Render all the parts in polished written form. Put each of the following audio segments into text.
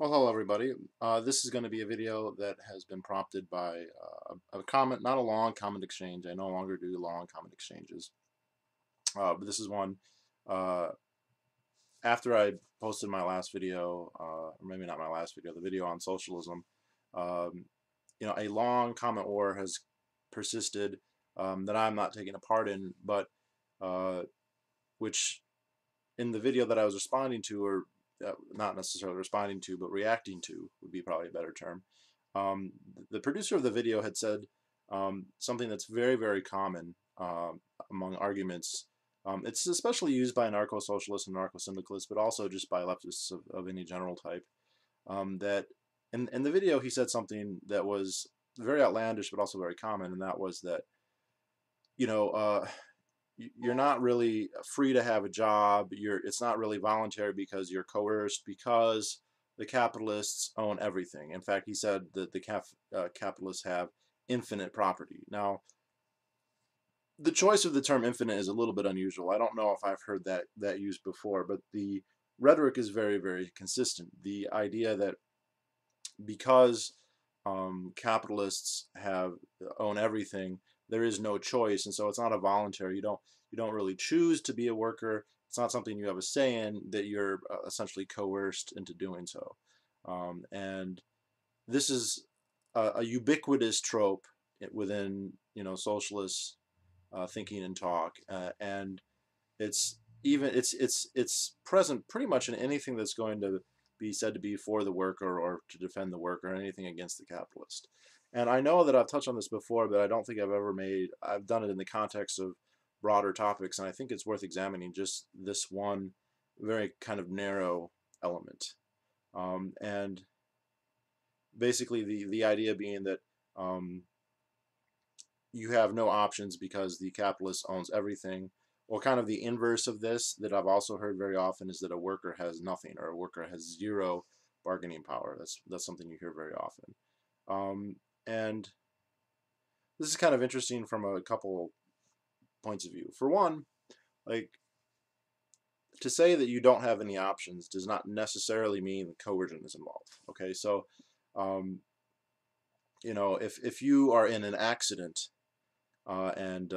Well, hello everybody. This is going to be a video that has been prompted by a comment, not a long comment exchange. I no longer do long comment exchanges. But this is one uh, after I posted my last video, or maybe not my last video, the video on socialism. Um, a long comment war has persisted that I'm not taking a part in, but uh, which in the video that I was responding to, or not necessarily responding to, but reacting to would be probably a better term. Um, the producer of the video had said something that's very, very common among arguments. It's especially used by anarcho-socialists and anarcho-syndicalists, but also just by leftists of any general type. That in the video he said something that was very outlandish, but also very common, and that was that you know you're not really free to have a job. It's not really voluntary because you're coerced because the capitalists own everything. In fact, he said that the capitalists have infinite property. Now, the choice of the term infinite is a little bit unusual. I don't know if I've heard that used before, but the rhetoric is very, very consistent. The idea that because capitalists own everything, there is no choice, and so it's not a voluntary. You don't really choose to be a worker. It's not something you have a say in. That you're essentially coerced into doing so, and this is a ubiquitous trope within socialist thinking and talk, and it's present pretty much in anything that's going to be said to be for the worker or to defend the worker, or anything against the capitalist. And I know that I've touched on this before, but I don't think I've done it in the context of broader topics, and I think it's worth examining just this one very kind of narrow element. And basically the idea being that you have no options because the capitalist owns everything. Or kind of the inverse of this that I've also heard very often is that a worker has nothing, or a worker has zero bargaining power. That's something you hear very often. And this is kind of interesting from a couple points of view. For one, like, to say that you don't have any options does not necessarily mean coercion is involved. Okay, so if you are in an accident and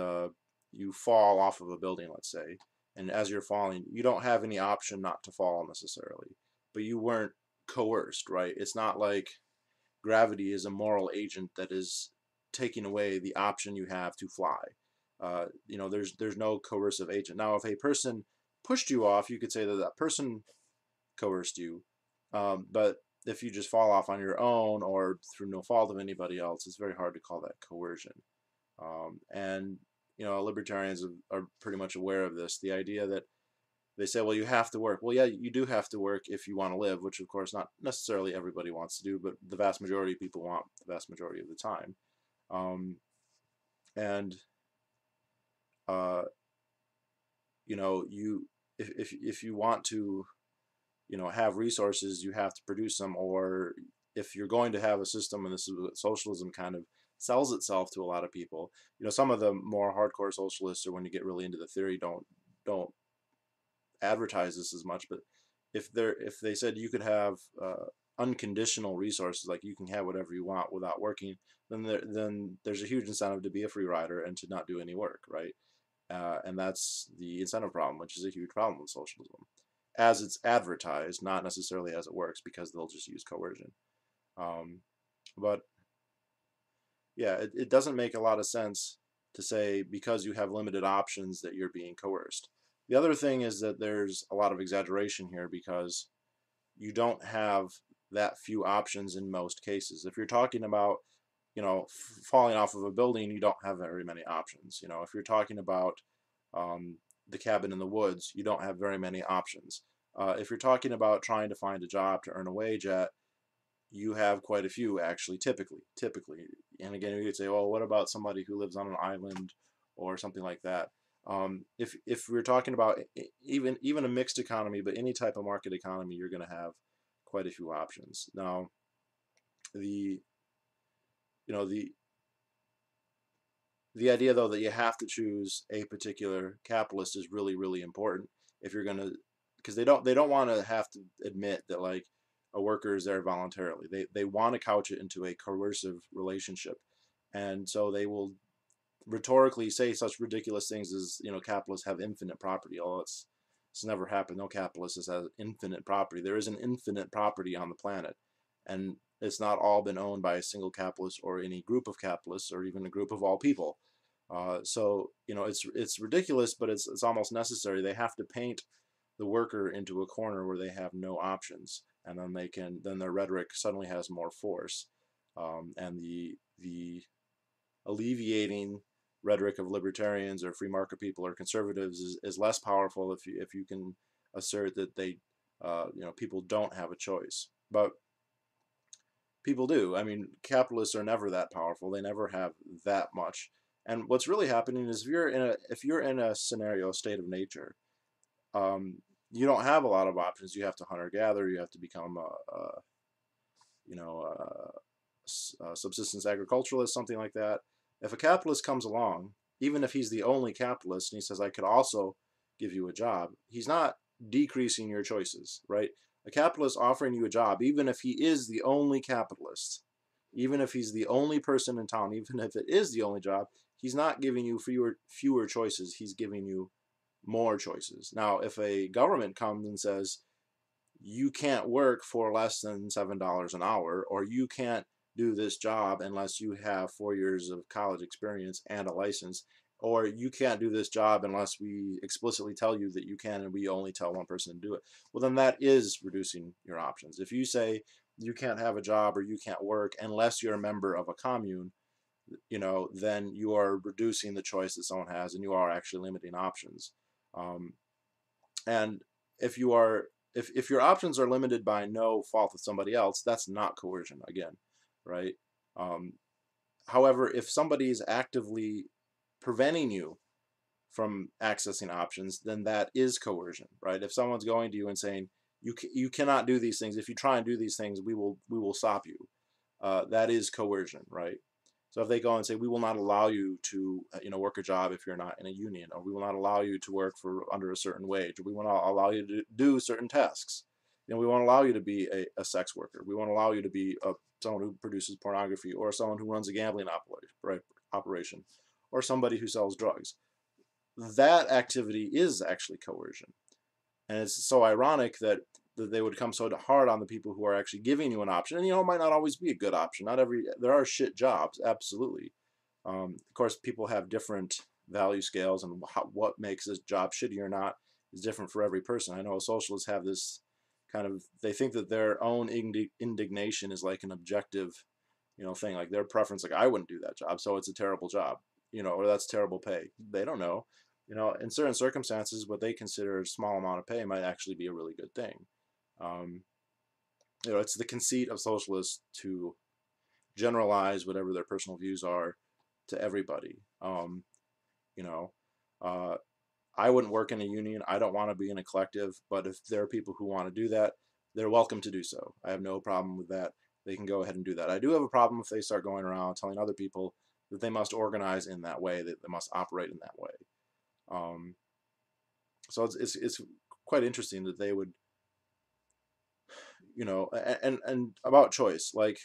you fall off of a building, let's say, and as you're falling, you don't have any option not to fall necessarily, but you weren't coerced, right? It's not like gravity is a moral agent that is taking away the option you have to fly. There's no coercive agent. Now, if a person pushed you off, you could say that that person coerced you, but if you just fall off on your own or through no fault of anybody else, it's very hard to call that coercion. And libertarians are pretty much aware of this. The idea that they say, well, you have to work. Well, yeah, you do have to work if you want to live, which of course not necessarily everybody wants to do, but the vast majority of people want the vast majority of the time. And you if you want to have resources, you have to produce them. Or if you're going to have a system, and this is what socialism kind of sells itself to a lot of people. Some of the more hardcore socialists, or when you get really into the theory, don't advertise this as much. But if they said you could have unconditional resources, like you can have whatever you want without working, then there's a huge incentive to be a free rider and to not do any work, right? And that's the incentive problem, which is a huge problem with socialism, as it's advertised, not necessarily as it works, because they'll just use coercion. But yeah, it doesn't make a lot of sense to say because you have limited options that you're being coerced. The other thing is that there's a lot of exaggeration here, because you don't have that few options in most cases. If you're talking about, falling off of a building, you don't have very many options. If you're talking about the cabin in the woods, you don't have very many options. If you're talking about trying to find a job to earn a wage at, you have quite a few, actually, typically. And again, you could say, well, what about somebody who lives on an island or something like that? If we're talking about even a mixed economy, but any type of market economy, you're going to have quite a few options. Now, the you know the idea, though, that you have to choose a particular capitalist is really, really important if you're going to, because they don't want to have to admit that, like, a worker is there voluntarily. They want to couch it into a coercive relationship, and so they will rhetorically say such ridiculous things as, capitalists have infinite property. Oh, it's never happened. No capitalist has infinite property. There is an infinite property on the planet, and it's not all been owned by a single capitalist or any group of capitalists or even a group of all people. So it's ridiculous, but it's almost necessary. They have to paint the worker into a corner where they have no options, and then their rhetoric suddenly has more force, and the alleviating rhetoric of libertarians or free market people or conservatives is less powerful if you can assert that people don't have a choice. But people do. I mean, capitalists are never that powerful. They never have that much. And what's really happening is if you're in a scenario, a state of nature, you don't have a lot of options. You have to hunter gatherer. You have to become a subsistence agriculturalist, something like that. If a capitalist comes along, even if he's the only capitalist, and he says, I could also give you a job, he's not decreasing your choices, right? A capitalist offering you a job, even if he is the only capitalist, even if he's the only person in town, even if it is the only job, he's not giving you fewer choices. He's giving you more choices. Now, if a government comes and says, you can't work for less than $7 an hour, or you can't do this job unless you have 4 years of college experience and a license, or you can't do this job unless we explicitly tell you that you can and we only tell one person to do it, well, then that is reducing your options. If you say you can't have a job or you can't work unless you're a member of a commune, then you are reducing the choice that someone has, and you are actually limiting options. And if you are if your options are limited by no fault of somebody else, that's not coercion again, right? Um, However, if somebody is actively preventing you from accessing options, then that is coercion, right? If someone's going to you and saying you cannot do these things, if you try and do these things, we will stop you. That is coercion, right? So if they go and say, we will not allow you to work a job if you're not in a union, or we will not allow you to work for under a certain wage, or we will not allow you to do certain tasks, we won't allow you to be a sex worker, we won't allow you to be someone who produces pornography, or someone who runs a gambling operation, or somebody who sells drugs. That activity is actually coercion. And it's so ironic that they would come so hard on the people who are actually giving you an option. And it might not always be a good option. There are shit jobs, absolutely. Of course, people have different value scales, and what makes this job shitty or not is different for every person. I know socialists have this they think that their own indignation is like an objective, thing, like their preference, like I wouldn't do that job, so it's a terrible job, or that's terrible pay. They don't know. In certain circumstances, what they consider a small amount of pay might actually be a really good thing. Um, it's the conceit of socialists to generalize whatever their personal views are to everybody. You know, uh, I wouldn't work in a union. I don't want to be in a collective, but if there are people who want to do that, they're welcome to do so. I have no problem with that. They can go ahead and do that. I do have a problem if they start going around telling other people that they must organize in that way, that they must operate in that way. So it's quite interesting that they would, and about choice, like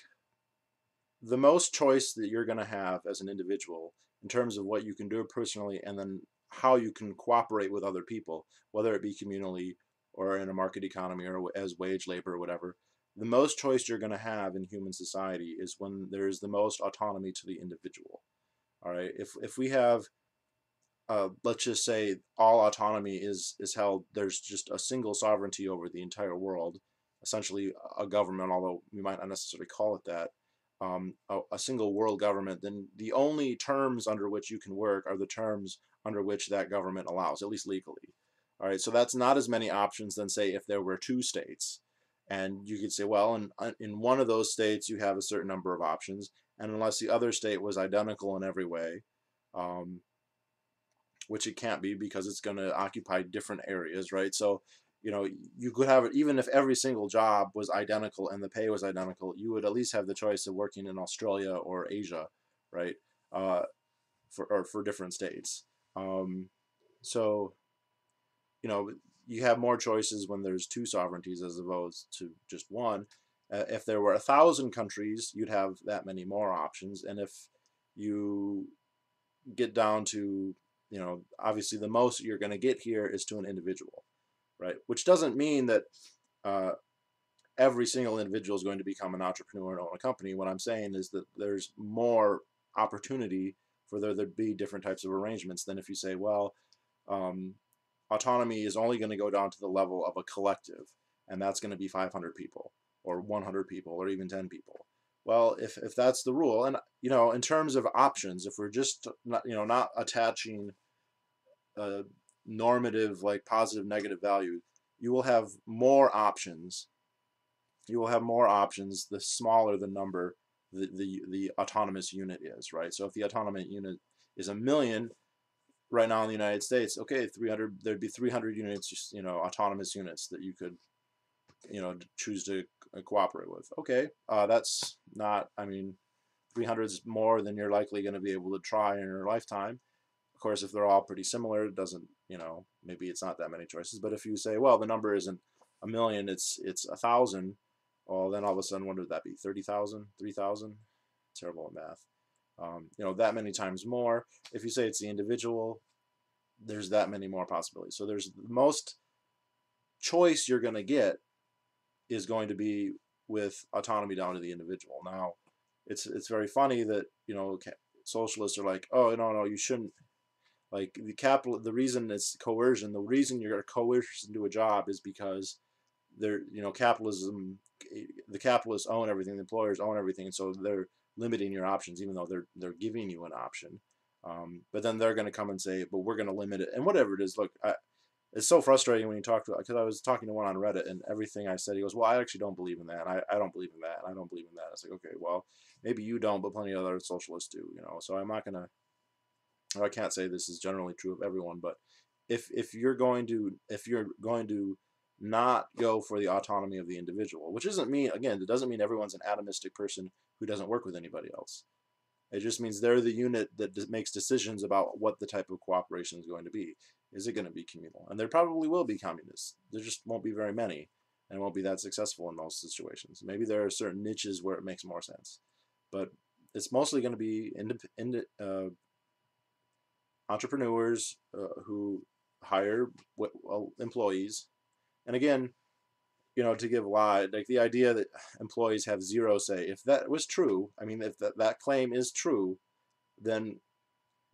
the most choice that you're going to have as an individual in terms of what you can do personally, and then how you can cooperate with other people, whether it be communally or in a market economy or as wage labor or whatever. The most choice you're going to have in human society is when there's the most autonomy to the individual. All right. If we have let's just say all autonomy is held, there's just a single sovereignty over the entire world, essentially a government, although we might not necessarily call it that, a single world government, then the only terms under which you can work are the terms under which that government allows, at least legally. All right, so that's not as many options than, say, if there were two states. And you could say, well, in one of those states, you have a certain number of options, and unless the other state was identical in every way, um, which it can't be because it's going to occupy different areas, right? So, you could have, even if every single job was identical and the pay was identical, you would at least have the choice of working in Australia or Asia, right? For different states. So, you have more choices when there's two sovereignties as opposed to just one. If there were 1,000 countries, you'd have that many more options. And if you get down to, obviously the most you're going to get here is to an individual, right? Which doesn't mean that every single individual is going to become an entrepreneur and own a company. What I'm saying is that there's more opportunity for there to be different types of arrangements than if you say, well, autonomy is only going to go down to the level of a collective, and that's going to be 500 people or 100 people or even 10 people. Well, if that's the rule, and in terms of options, if we're just not attaching a normative like positive negative value, you will have more options. You will have more options the smaller the number the autonomous unit is, right? So if the autonomous unit is 1,000,000 right now in the United States, okay, 300, there'd be 300 units, autonomous units that you could, choose to cooperate with. Okay, that's not, 300 is more than you're likely going to be able to try in your lifetime. Of course, if they're all pretty similar, it doesn't, maybe it's not that many choices. But if you say, well, the number isn't 1,000,000, it's 1,000, well, then all of a sudden, what would that be? 30,000, 3,000? Terrible at math. That many times more. If you say it's the individual, there's that many more possibilities. So there's the most choice you're going to get is going to be with autonomy down to the individual. Now, it's very funny that socialists are like, oh, no, you shouldn't. Like the reason it's coercion, the reason you're coerced into a job is because capitalism, the capitalists own everything, the employers own everything, so they're limiting your options, even though they're giving you an option. But then they're going to come and say, but we're going to limit it, and whatever it is. Look, it's so frustrating when you talk to, because I was talking to one on Reddit, and everything I said, he goes, well, I actually don't believe in that, and I don't believe in that, and I don't believe in that. It's like, okay, well, maybe you don't, but plenty of other socialists do, so I'm not going to, I can't say this is generally true of everyone, but if you're going to not go for the autonomy of the individual, which doesn't mean, again, it doesn't mean everyone's an atomistic person who doesn't work with anybody else. It just means they're the unit that makes decisions about what the type of cooperation is going to be. Is it going to be communal? And there probably will be communists. There just won't be very many, and won't be that successful in those situations. Maybe there are certain niches where it makes more sense, but it's mostly going to be entrepreneurs who hire employees. And again, to give a lie, like the idea that employees have zero say, if that was true, if that claim is true, then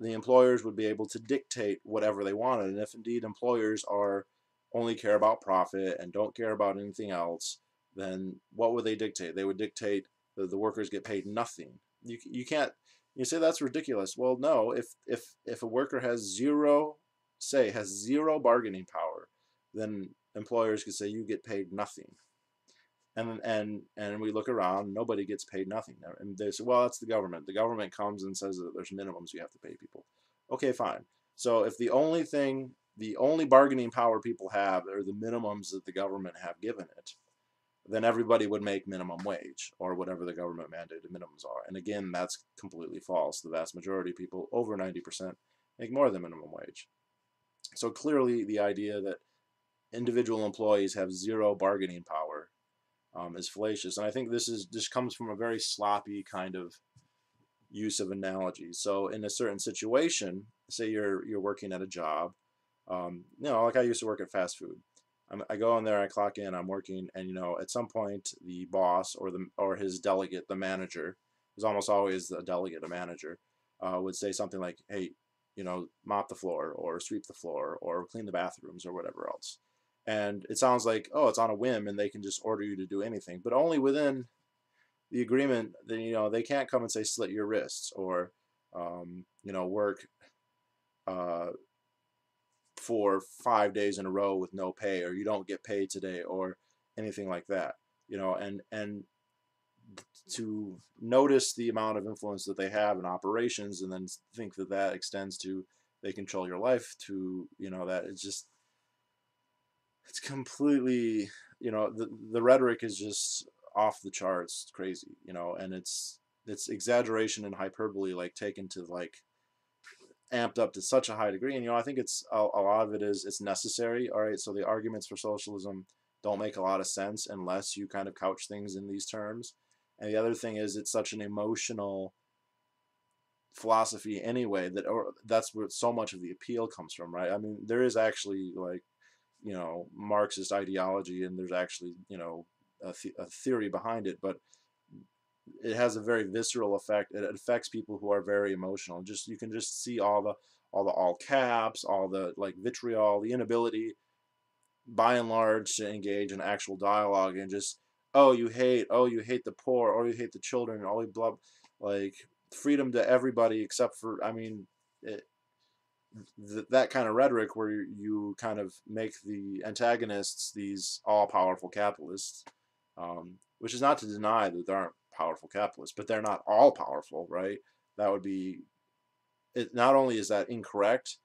the employers would be able to dictate whatever they wanted. And if indeed employers only care about profit and don't care about anything else, then what would they dictate? They would dictate that the workers get paid nothing. You can't. You say that's ridiculous. Well, no. If a worker has zero say, has zero bargaining power, then employers could say you get paid nothing. And we look around, nobody gets paid nothing. And they say, well, that's the government. The government comes and says that there's minimums you have to pay people. Okay, fine. So if the only bargaining power people have are the minimums that the government have given it, then everybody would make minimum wage or whatever the government mandated minimums are. And again, that's completely false. The vast majority of people, over 90%, make more than minimum wage. So clearly the idea that individual employees have zero bargaining power is fallacious. And I think this comes from a very sloppy kind of use of analogies. So in a certain situation, say you're working at a job, like I used to work at fast food. I go in there, I clock in, I'm working, and at some point the boss or his delegate, the manager, is almost always a delegate, a manager, would say something like, hey, mop the floor or sweep the floor or clean the bathrooms or whatever else. And it sounds like, oh, it's on a whim and they can just order you to do anything, but only within the agreement that, they can't come and say slit your wrists or, work for 5 days in a row with no pay, or you don't get paid today, or anything like that. And to notice the amount of influence that they have in operations, and then think that extends to they control your life, to that it's completely, the rhetoric is just off the charts, crazy, and it's exaggeration and hyperbole, like taken to like amped up to such a high degree. And I think it's a lot of it is it's necessary. All right, so the arguments for socialism don't make a lot of sense unless you kind of couch things in these terms. And the other thing is, it's such an emotional philosophy anyway, that, or that's where so much of the appeal comes from, right? I mean, there is actually, like, you know, Marxist ideology, and there's actually, you know, a theory behind it, but it has a very visceral effect. It affects people who are very emotional. Just, you can just see all caps, all the, like, vitriol, the inability by and large to engage in actual dialogue, and just, oh, you hate the poor, or you hate the children, all you blah, like, freedom to everybody except for, I mean, it, that kind of rhetoric where you kind of make the antagonists these all-powerful capitalists, which is not to deny that there aren't powerful capitalists, but they're not all powerful, right? That would be, it. Not only is that incorrect,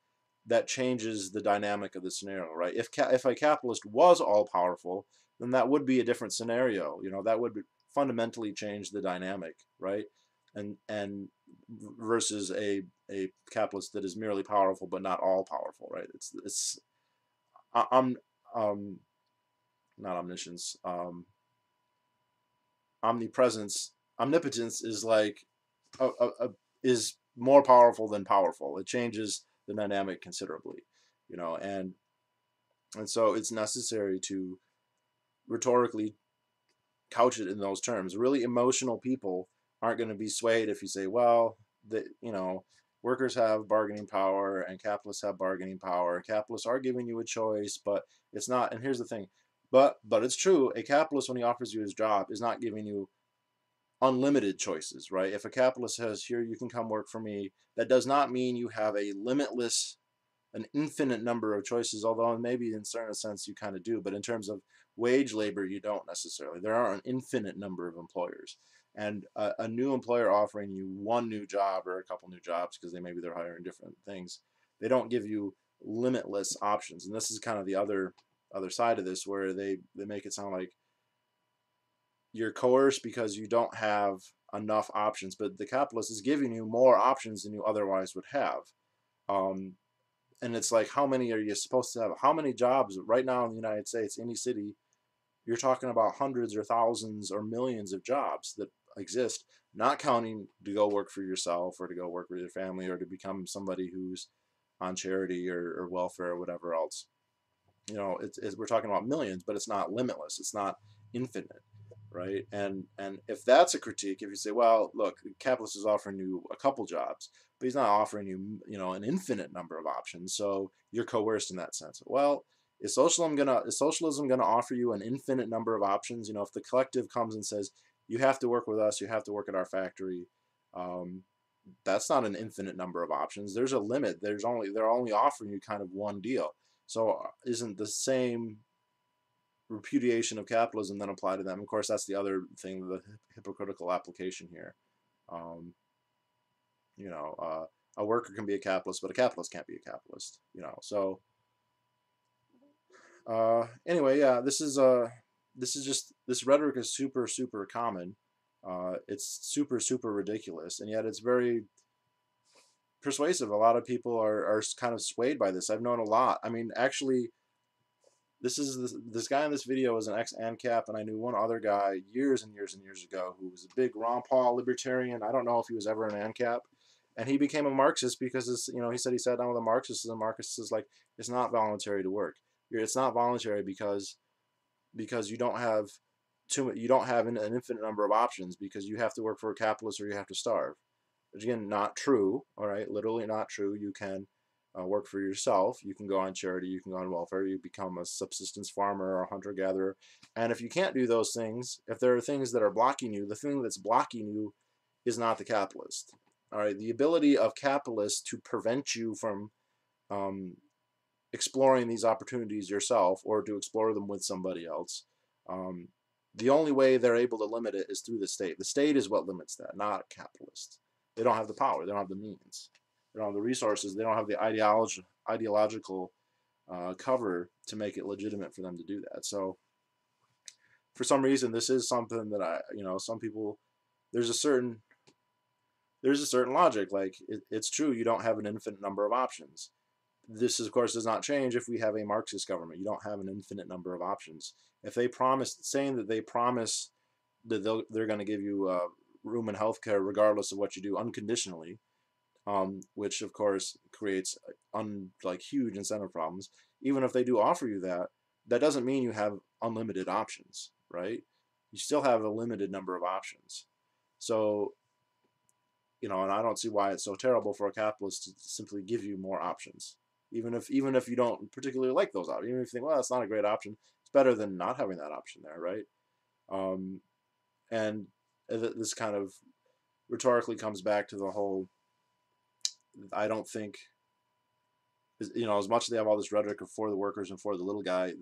that changes the dynamic of the scenario, right? If a capitalist was all powerful, then that would be a different scenario. You know, that would fundamentally change the dynamic, right? And versus a capitalist that is merely powerful but not all powerful, right? It's I'm not omniscience, omnipresence, omnipotence is like is more powerful than powerful. It changes the dynamic considerably, you know, and so it's necessary to rhetorically couch it in those terms. Really emotional people aren't going to be swayed if you say, well, you know, workers have bargaining power and capitalists have bargaining power. Capitalists are giving you a choice, but it's not. And here's the thing, but it's true. A capitalist, when he offers you his job, is not giving you unlimited choices, right? If a capitalist says, here, you can come work for me, that does not mean you have a limitless, an infinite number of choices, although maybe in a certain sense you kind of do, but in terms of wage labor, you don't necessarily. There are an infinite number of employers, and a new employer offering you one new job or a couple new jobs, because maybe they're hiring different things, they don't give you limitless options. And this is kind of the other side of this, where they make it sound like you're coerced because you don't have enough options, but the capitalist is giving you more options than you otherwise would have. And it's like, how many are you supposed to have? How many jobs right now in the United States, any city, you're talking about hundreds or thousands or millions of jobs that exist, not counting to go work for yourself or to go work with your family or to become somebody who's on charity or welfare or whatever else. You know, we're talking about millions, but it's not limitless. It's not infinite, right? And if that's a critique, if you say, well, look, the capitalist is offering you a couple jobs, but he's not offering you, you know, an infinite number of options, so you're coerced in that sense. Well, is socialism gonna offer you an infinite number of options? You know, if the collective comes and says, you have to work with us, you have to work at our factory, that's not an infinite number of options. There's a limit. They're only offering you kind of one deal. So isn't the same repudiation of capitalism then apply to them? Of course, that's the other thing, the hypocritical application here. Um, you know, a worker can be a capitalist, but a capitalist can't be a capitalist. You know, so anyway, yeah, this is just, this rhetoric is super common. It's super ridiculous, and yet it's very persuasive. A lot of people are kind of swayed by this. I've known a lot. I mean, actually, this guy in this video was an ex-ANCAP, and I knew one other guy years and years ago who was a big Ron Paul libertarian. I don't know if he was ever an ANCAP, and he became a Marxist because you know, he said he sat down with a Marxist, and the Marxist is like, it's not voluntary to work. It's not voluntary because you don't have you don't have an infinite number of options, because you have to work for a capitalist or you have to starve. Which, again, not true. All right, literally not true. You can work for yourself. You can go on charity. You can go on welfare. You become a subsistence farmer or a hunter-gatherer. And if you can't do those things, if there are things that are blocking you, the thing that's blocking you is not the capitalist. All right, the ability of capitalists to prevent you from exploring these opportunities yourself, or to explore them with somebody else, the only way they're able to limit it is through the state. The state is what limits that, not capitalists. They don't have the power. They don't have the means. They don't have the resources. They don't have the ideological cover to make it legitimate for them to do that. So for some reason, this is something that some people, there's a certain logic. Like, it's true, you don't have an infinite number of options. this, of course, does not change if we have a Marxist government. You don't have an infinite number of options. If they promise, saying that they promise that they're going to give you room and healthcare regardless of what you do unconditionally, which of course creates like huge incentive problems. Even if they do offer you that, that doesn't mean you have unlimited options, right? You still have a limited number of options. So, you know, and I don't see why it's so terrible for a capitalist to simply give you more options, even if you don't particularly like those options. Even if you think, well, that's not a great option, it's better than not having that option there, right? And this kind of rhetorically comes back to the whole, I don't think, you know, as much as they have all this rhetoric of for the workers and for the little guy,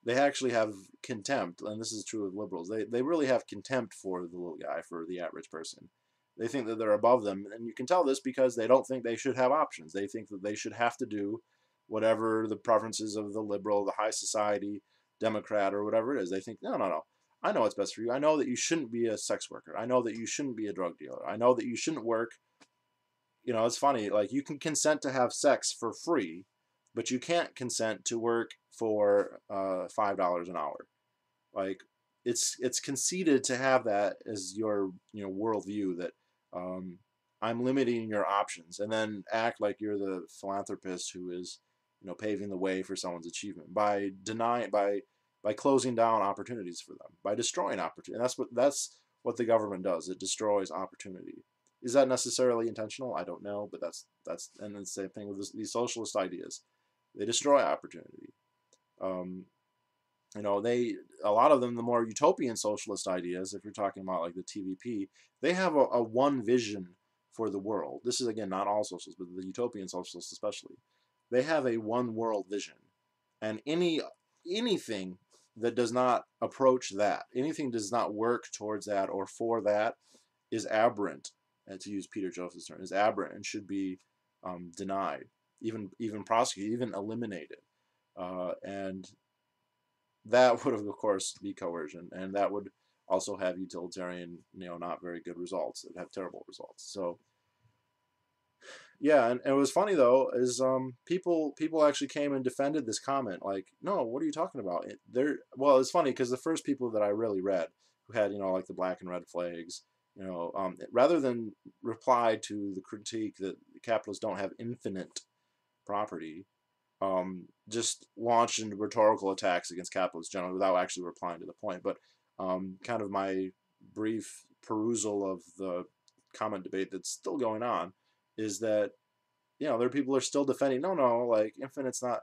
they actually have contempt, and this is true of liberals. They really have contempt for the little guy, for the average person. They think that they're above them, and you can tell this because they don't think they should have options. They think that they should have to do whatever the preferences of the liberal, the high society, Democrat, or whatever it is. They think, no, no, no. I know what's best for you. I know that you shouldn't be a sex worker. I know that you shouldn't be a drug dealer. I know that you shouldn't work. You know, it's funny. Like, you can consent to have sex for free, but you can't consent to work for $5 an hour. Like, it's conceded to have that as your, you know, worldview, that I'm limiting your options, and then act like you're the philanthropist who is, you know, paving the way for someone's achievement by denying, by closing down opportunities for them, by destroying opportunity. And that's what the government does. It destroys opportunity. Is that necessarily intentional? I don't know, but that's and the same thing with these socialist ideas. They destroy opportunity. You know, a lot of them, the more utopian socialist ideas, if you're talking about like the TVP, they have a one vision for the world. This is, again, not all socialists, but the utopian socialists especially. They have a one world vision, and anything that does not approach that, anything does not work towards that or for that, is aberrant. And to use Peter Joseph's term, is aberrant and should be denied, even prosecuted, even eliminated, and that would, of course, be coercion, and that would also have utilitarian, you know, not very good results. It'd have terrible results. So, yeah, and it was funny though, is people actually came and defended this comment. Like, no, what are you talking about? Well, it's funny because the first people that I really read who had, you know, like the black and red flags, you know, rather than reply to the critique that capitalists don't have infinite property, just launched into rhetorical attacks against capitalists generally without actually replying to the point. But kind of my brief perusal of the comment debate that's still going on is that, you know, there are people who are still defending, no, like infinite's not,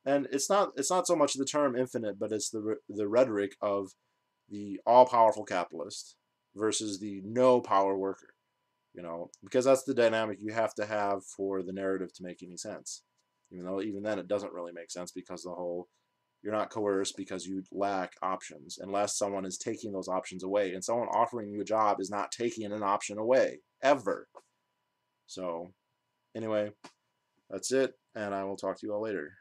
and it's not so much the term infinite, but it's the rhetoric of the all-powerful capitalist versus the no-power worker, you know, because that's the dynamic you have to have for the narrative to make any sense. Even though even then it doesn't really make sense, because the whole, you're not coerced because you lack options unless someone is taking those options away, and someone offering you a job is not taking an option away ever. So anyway, that's it, and I will talk to you all later.